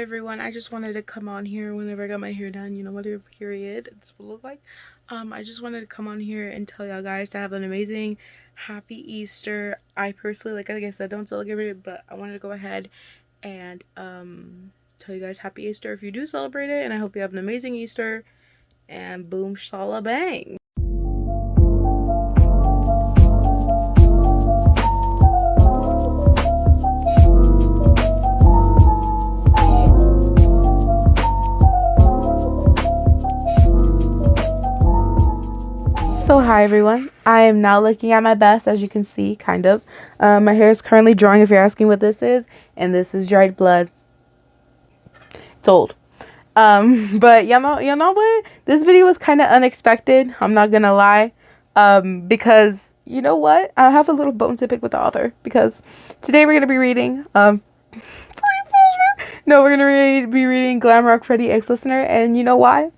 everyone, I just wanted to come on here whenever I got my hair done, you know, whatever period this will look like. I just wanted to come on here and tell y'all guys to have an amazing happy Easter. I personally, like I said, don't celebrate it, but I wanted to go ahead and tell you guys happy Easter if you do celebrate it, and I hope you have an amazing Easter, and boom shala bang. So hi everyone, I am now looking at my best, as you can see, kind of. My hair is currently drying if you're asking what this is, and this is dried blood. It's old. But you know what? This video was kind of unexpected, I'm not gonna lie. Because, you know what? I have a little bone to pick with the author, because today we're gonna be reading, we're gonna be reading Glamrock Freddy ex-listener, and you know why?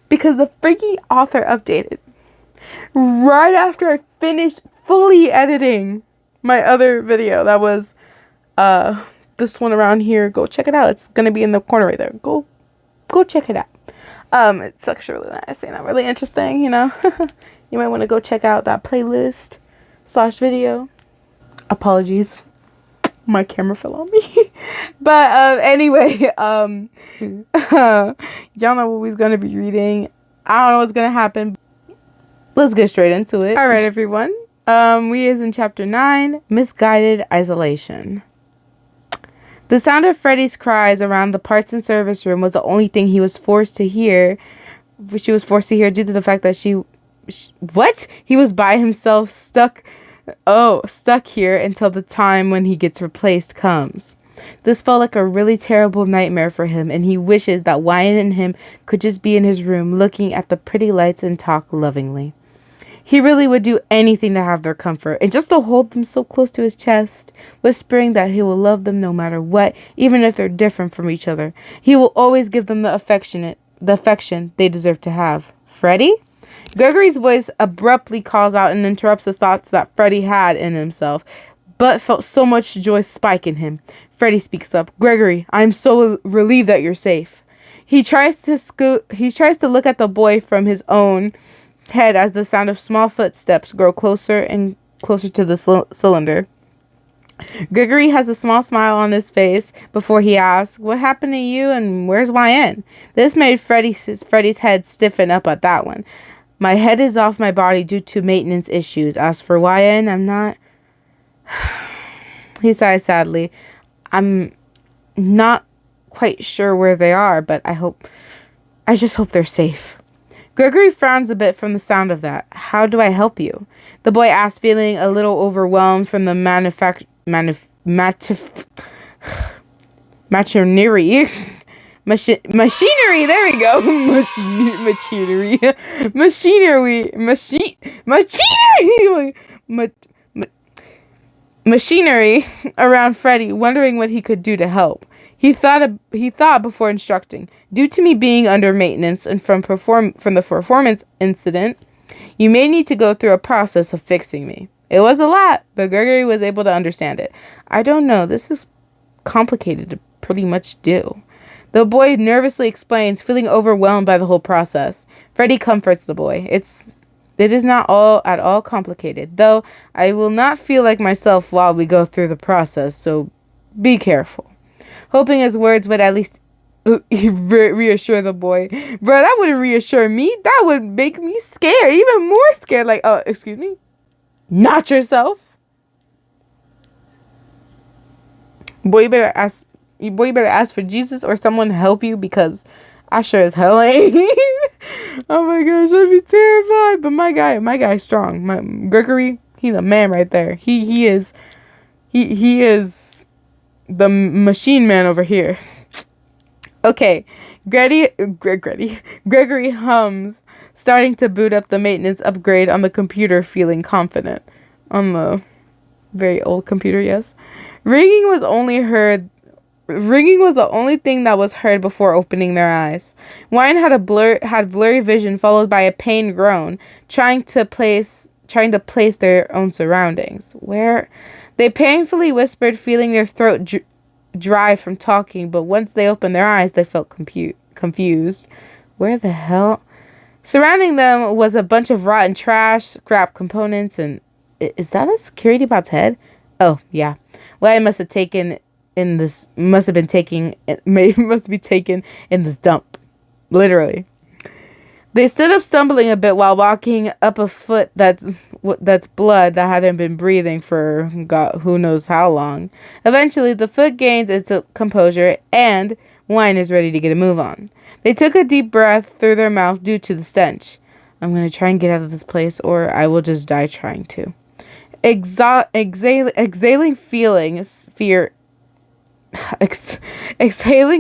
Because the freaking author updated right after I finished fully editing my other video. That was this one around here. Go check it out. It's gonna be in the corner right there. Go check it out. It's actually really nice and really interesting, you know. You might want to go check out that playlist / video. Apologies, my camera fell on me. But anyway, y'all know what we're gonna be reading. I don't know what's gonna happen. Let's get straight into it. All right, everyone. We is in chapter 9, Misguided Isolation. The sound of Freddy's cries around the parts and service room was the only thing he was forced to hear. She was forced to hear due to the fact that he was by himself, stuck here until the time when he gets replaced comes. This felt like a really terrible nightmare for him, and he wishes that Wyan and him could just be in his room looking at the pretty lights and talk lovingly. He really would do anything to have their comfort, and just to hold them so close to his chest, whispering that he will love them no matter what, even if they're different from each other. He will always give them the affection they deserve to have. Freddy? Gregory's voice abruptly calls out and interrupts the thoughts that Freddy had in himself, but felt so much joy spike in him. Freddy speaks up. Gregory, I am so relieved that you're safe. He tries to look at the boy from his own head as the sound of small footsteps grow closer and closer to the cylinder. Gregory has a small smile on his face before he asks, "What happened to you and where's Wyan?" This made Freddy's head stiffen up at that one. "My head is off my body due to maintenance issues. As for Wyan, I'm not..." He sighs sadly. "I'm not quite sure where they are, but I just hope they're safe." Gregory frowns a bit from the sound of that. "How do I help you?" the boy asks, feeling a little overwhelmed from the machinery. Machinery, there we go. Machinery around Freddy, wondering what he could do to help. He thought before instructing. "Due to me being under maintenance and from the performance incident, you may need to go through a process of fixing me." It was a lot, but Gregory was able to understand it. "I don't know. This is complicated to pretty much do." The boy nervously explains, feeling overwhelmed by the whole process. Freddy comforts the boy. It is not at all complicated, though I will not feel like myself while we go through the process, so be careful. Hoping his words would at least reassure the boy. Bro, that wouldn't reassure me. That would make me scared, even more scared. Like, excuse me? Not yourself? Boy, you better ask for Jesus or someone to help you, because I sure as hell ain't. Oh my gosh, I'd be terrified. But my guy's strong. Gregory, he's a man right there. He is the machine man over here. Okay, Gregory hums, starting to boot up the maintenance upgrade on the computer, feeling confident. On the very old computer, yes. Ringing was the only thing that was heard before opening their eyes. Wyan had blurry vision followed by a pained groan, trying to place their own surroundings. Where? They painfully whispered, feeling their throat dry from talking, but once they opened their eyes, they felt confused. Where the hell? Surrounding them was a bunch of rotten trash, scrap components, and is that a security bot's head? Oh, yeah. Well, it must be taken in this dump. Literally. They stood up stumbling a bit while walking up a foot that's blood that hadn't been breathing for God who knows how long. Eventually, the foot gains its composure and Wyan is ready to get a move on. They took a deep breath through their mouth due to the stench. I'm going to try and get out of this place or I will just die trying to. Exhaling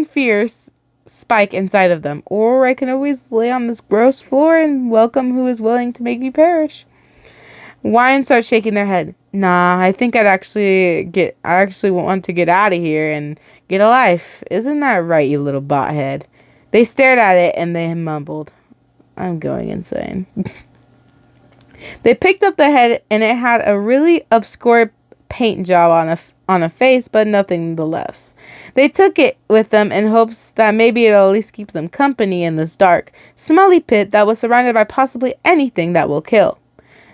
fears spike inside of them, or I can always lay on this gross floor and welcome who is willing to make me perish. Wyan starts shaking their head. Nah, I think I actually want to get out of here and get a life. Isn't that right, you little bot head? They stared at it and they mumbled, I'm going insane. They picked up the head and it had a really obscure paint job on a face, but nothing the less. They took it with them in hopes that maybe it'll at least keep them company in this dark, smelly pit that was surrounded by possibly anything that will kill.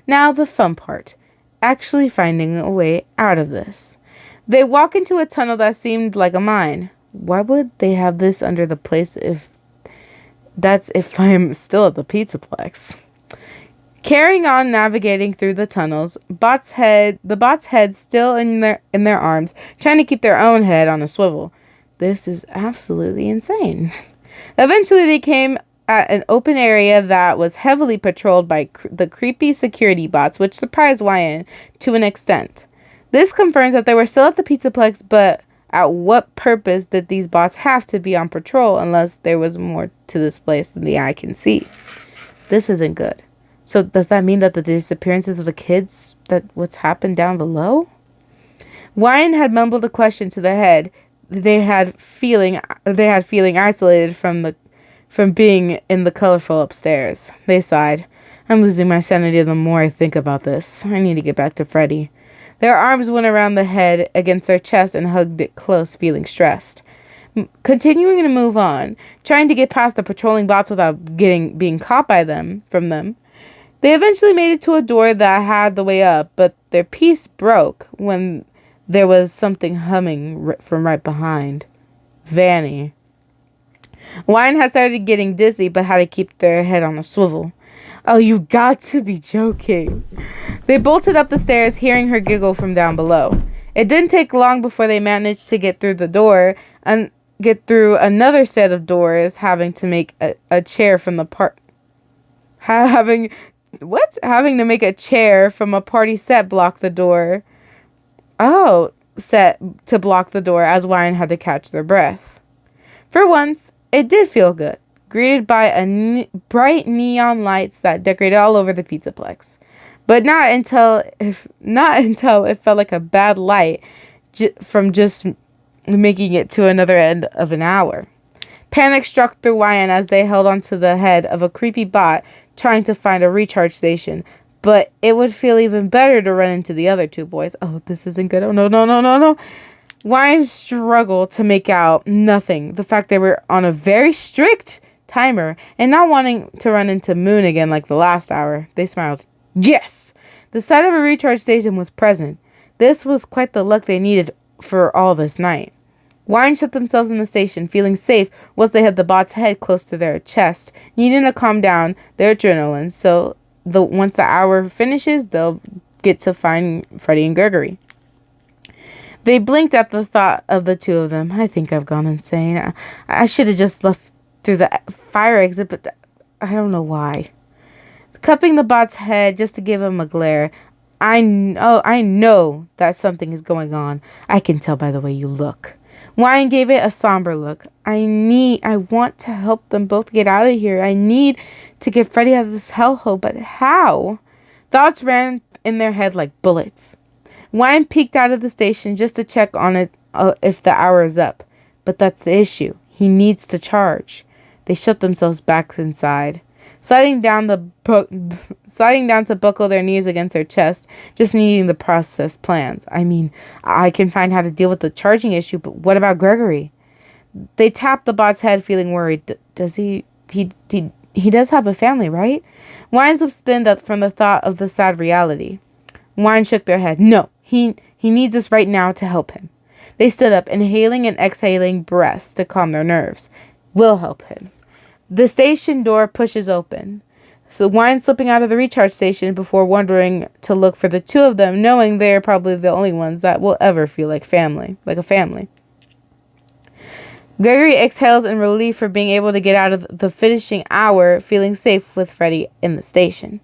Now the fun part, actually finding a way out of this. They walk into a tunnel that seemed like a mine. Why would they have this under the place if I'm still at the pizza Plex? Carrying on navigating through the tunnels, the bot's head still in their arms, trying to keep their own head on a swivel. This is absolutely insane. Eventually, they came at an open area that was heavily patrolled by the creepy security bots, which surprised Wyan to an extent. This confirms that they were still at the Pizzaplex, but at what purpose did these bots have to be on patrol unless there was more to this place than the eye can see? This isn't good. So does that mean that the disappearances of the kids, that what's happened down below? Wyan had mumbled a question to the head. They had feeling isolated from being in the colorful upstairs. They sighed. I'm losing my sanity the more I think about this. I need to get back to Freddy. Their arms went around the head against their chest and hugged it close, feeling stressed. Continuing to move on, trying to get past the patrolling bots without being caught by from them. They eventually made it to a door that had the way up, but their piece broke when there was something humming from right behind. Vanny. Wyan had started getting dizzy, but had to keep their head on a swivel. Oh, you got to be joking. They bolted up the stairs, hearing her giggle from down below. It didn't take long before they managed to get through the door and get through another set of doors, having to make a chair from the having to make a chair from a party set block the door. Oh, set to block the door as Wyan had to catch their breath. For once, it did feel good, greeted by bright neon lights that decorated all over the Pizzaplex. But not until it felt like a bad light from just making it to another end of an hour. Panic struck through Wyan as they held onto the head of a creepy bot trying to find a recharge station. But it would feel even better to run into the other two boys. Oh, this isn't good. Oh, no. Wyan struggled to make out nothing. The fact they were on a very strict timer and not wanting to run into Moon again like the last hour. They smiled. Yes! The sight of a recharge station was present. This was quite the luck they needed for all this night. Wyan shut themselves in the station, feeling safe once they had the bot's head close to their chest, needing to calm down their adrenaline so once the hour finishes, they'll get to find Freddy and Gregory. They blinked at the thought of the two of them. I think I've gone insane. I should have just left through the fire exit, but I don't know why. Cupping the bot's head just to give him a glare. I know that something is going on. I can tell by the way you look. Wyan gave it a somber look. I want to help them both get out of here. I need to get Freddy out of this hellhole, but how? Thoughts ran in their head like bullets. Wyan peeked out of the station just to check on it if the hour is up. But that's the issue. He needs to charge. They shut themselves back inside. sliding down to buckle their knees against their chest, just needing the process plans. I mean, I can find how to deal with the charging issue, but what about Gregory? They tapped the bot's head, feeling worried. Does he does have a family, right? Wyan's lips thinned up from the thought of the sad reality. Wyan shook their head. No, he needs us right now to help him. They stood up, inhaling and exhaling breaths to calm their nerves. We'll help him. The station door pushes open. So Wyan slipping out of the recharge station before wondering to look for the two of them, knowing they are probably the only ones that will ever feel like a family. Gregory exhales in relief for being able to get out of the finishing hour, feeling safe with Freddy in the station.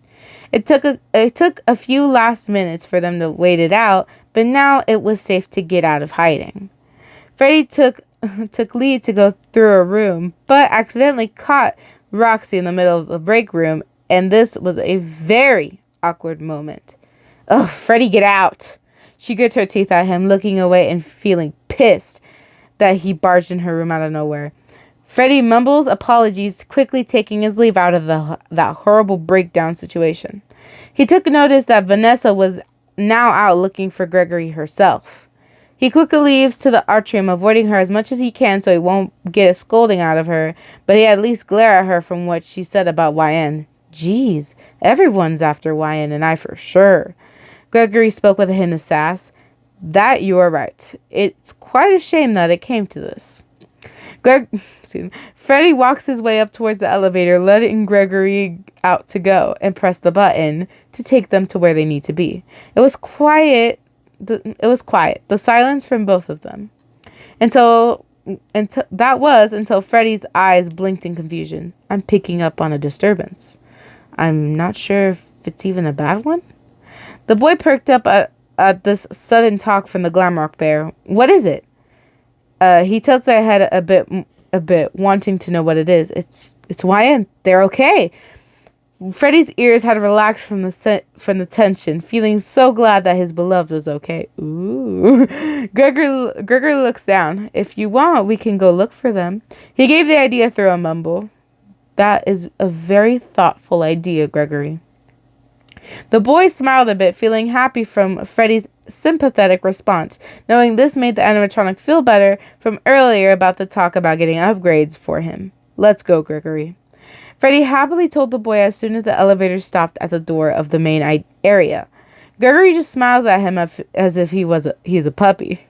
It took a few last minutes for them to wait it out, but now it was safe to get out of hiding. Freddy took lead to go through a room, but accidentally caught Roxy in the middle of the break room, and this was a very awkward moment. Oh, Freddy, get out! She grit her teeth at him, looking away and feeling pissed that he barged in her room out of nowhere. Freddy mumbles apologies, quickly taking his leave out of that horrible breakdown situation. He took notice that Vanessa was now out looking for Gregory herself. He quickly leaves to the atrium, avoiding her as much as he can so he won't get a scolding out of her, but he at least glare at her from what she said about Wyan. Geez, everyone's after Wyan and I for sure. Gregory spoke with a hint of sass. That you are right. It's quite a shame that it came to this. Freddy walks his way up towards the elevator, letting Gregory out to go, and press the button to take them to where they need to be. It was quiet. The silence from both of them. Until Freddy's eyes blinked in confusion. I'm picking up on a disturbance. I'm not sure if it's even a bad one. The boy perked up at this sudden talk from the Glamrock bear. What is it? He tilts their head a bit, wanting to know what it is. It's Wyan. They're okay. Freddy's ears had relaxed from the tension, feeling so glad that his beloved was okay. Ooh. Gregory looks down. If you want, we can go look for them. He gave the idea through a mumble. That is a very thoughtful idea, Gregory. The boy smiled a bit, feeling happy from Freddy's sympathetic response, knowing this made the animatronic feel better from earlier about the talk about getting upgrades for him. Let's go, Gregory. Freddy happily told the boy as soon as the elevator stopped at the door of the main area. Gregory just smiles at him as if he's a puppy.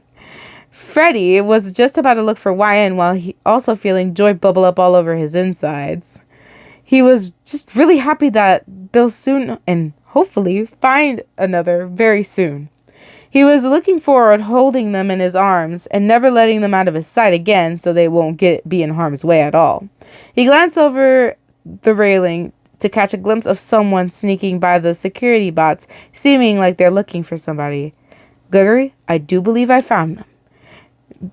Freddy was just about to look for Wyan while he also feeling joy bubble up all over his insides. He was just really happy that they'll soon and hopefully find another very soon. He was looking forward holding them in his arms and never letting them out of his sight again so they won't be in harm's way at all. He glanced over the railing to catch a glimpse of someone sneaking by the security bots, seeming like they're looking for somebody. Gregory, I do believe I found them.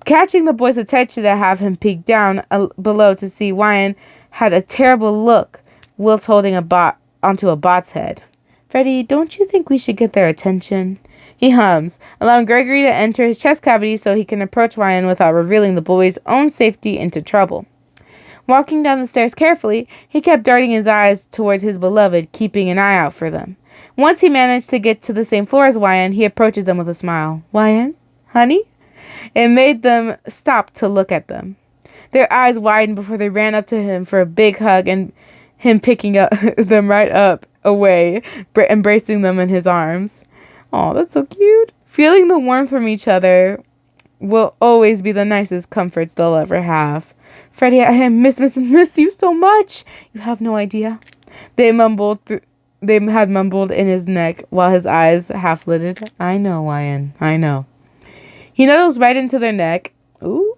Catching the boy's attention to have him peek down below to see Wyan had a terrible look whilst holding onto a bot's head. Freddy, don't you think we should get their attention? He hums, allowing Gregory to enter his chest cavity so he can approach Wyan without revealing the boy's own safety into trouble. Walking down the stairs carefully, he kept darting his eyes towards his beloved, keeping an eye out for them. Once he managed to get to the same floor as Wyan, he approaches them with a smile. Wyan? Honey? It made them stop to look at them. Their eyes widened before they ran up to him for a big hug and him picking up them right up away, embracing them in his arms. Oh, that's so cute. Feeling the warmth from each other will always be the nicest comforts they'll ever have. Freddy, I miss you so much. You have no idea. They had mumbled in his neck while his eyes half lidded. I know, Wyan. I know. He nuzzles right into their neck. Ooh.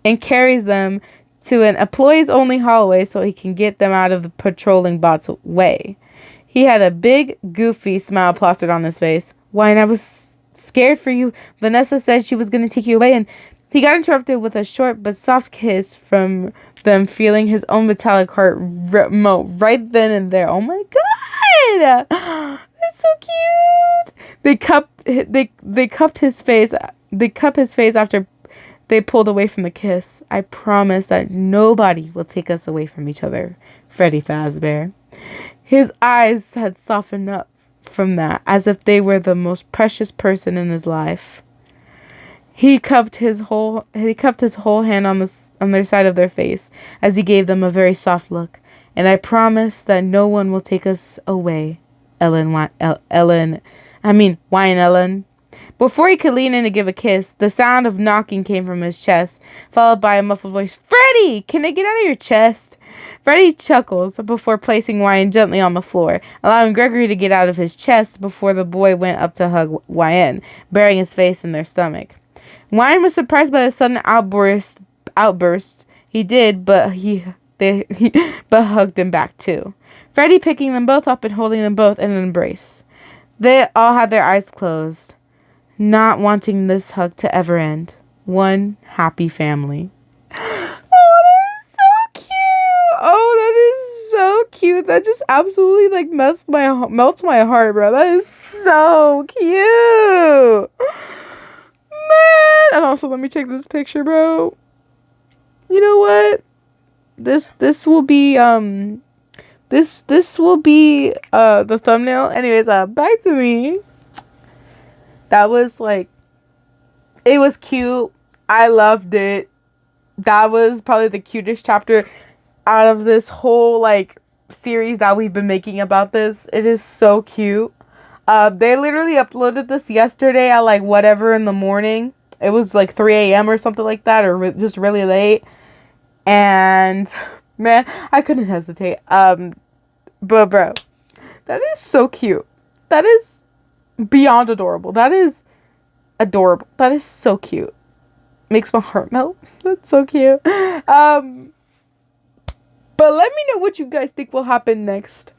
And carries them to an employees-only hallway so he can get them out of the patrolling bot's way. He had a big, goofy smile plastered on his face. Wyan, I was scared for you. Vanessa said she was going to take you away, and he got interrupted with a short but soft kiss from them, feeling his own metallic heart melt right then and there. Oh my god! That's so cute! They cupped his face after they pulled away from the kiss. I promise that nobody will take us away from each other, Freddy Fazbear. His eyes had softened up from that, as if they were the most precious person in his life. He cupped his whole hand on their side of their face as he gave them a very soft look. And I promise that no one will take us away, Wyan Ellen. Before he could lean in to give a kiss, the sound of knocking came from his chest, followed by a muffled voice. Freddy, can I get out of your chest? Freddy chuckles before placing Wyan gently on the floor, allowing Gregory to get out of his chest before the boy went up to hug Wyan, burying his face in their stomach. Wyan was surprised by the sudden outburst. He did, but but hugged him back too. Freddy picking them both up and holding them both in an embrace. They all had their eyes closed, not wanting this hug to ever end. One happy family. Oh, that is so cute. That just absolutely like melts my heart, bro. That is so cute. Man. And also, let me check this picture, bro. You know what? This will be this will be the thumbnail. Anyways, back to me. That was like, it was cute. I loved it. That was probably the cutest chapter out of this whole like series that we've been making about this. It is so cute. They literally uploaded this yesterday at like whatever in the morning. It was like 3 a.m. or something like that, or just really late. And man, I couldn't hesitate. But bro, that is so cute. That is beyond adorable. That is adorable. That is so cute. Makes my heart melt. That's so cute. But let me know what you guys think will happen next.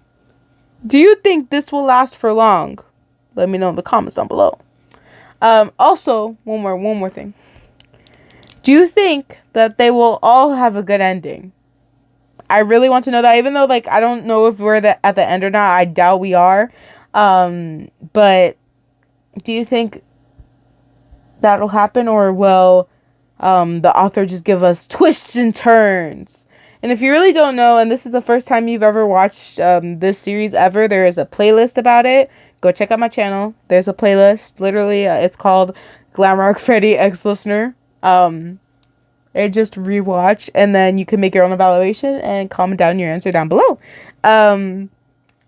Do you think this will last for long? Let me know in the comments down below. Also, one more thing. Do you think that they will all have a good ending? I really want to know that, even though like I don't know if we're at the end or not. I doubt we are. But do you think that'll happen, or will the author just give us twists and turns? And if you really don't know, and this is the first time you've ever watched this series ever, there is a playlist about it. Go check out my channel. There's a playlist. Literally, it's called Glamrock Freddy X Listener. Just rewatch, and then you can make your own evaluation and comment down your answer down below.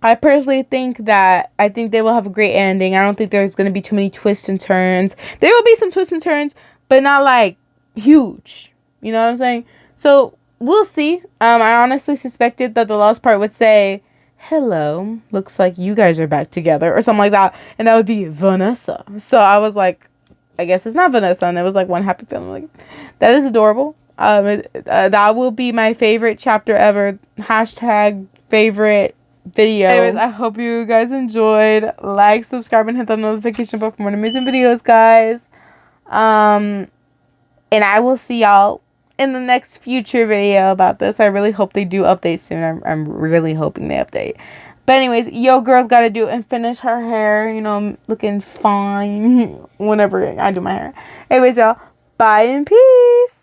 I personally think they will have a great ending. I don't think there's going to be too many twists and turns. There will be some twists and turns, but not like huge. You know what I'm saying? So we'll see. I honestly suspected that the last part would say, hello, looks like you guys are back together, or something like that. And that would be Vanessa. So I was like, I guess it's not Vanessa. And it was like one happy family. Like, that is adorable. That will be my favorite chapter ever. # favorite video. Anyways, I hope you guys enjoyed. Like, subscribe, and hit the notification bell for more amazing videos, guys. And I will see y'all in the next future video about this. I really hope they do update soon. I'm really hoping they update. But anyways, yo girl's got to do it and finish her hair. You know, looking fine whenever I do my hair. Anyways, y'all, bye and peace.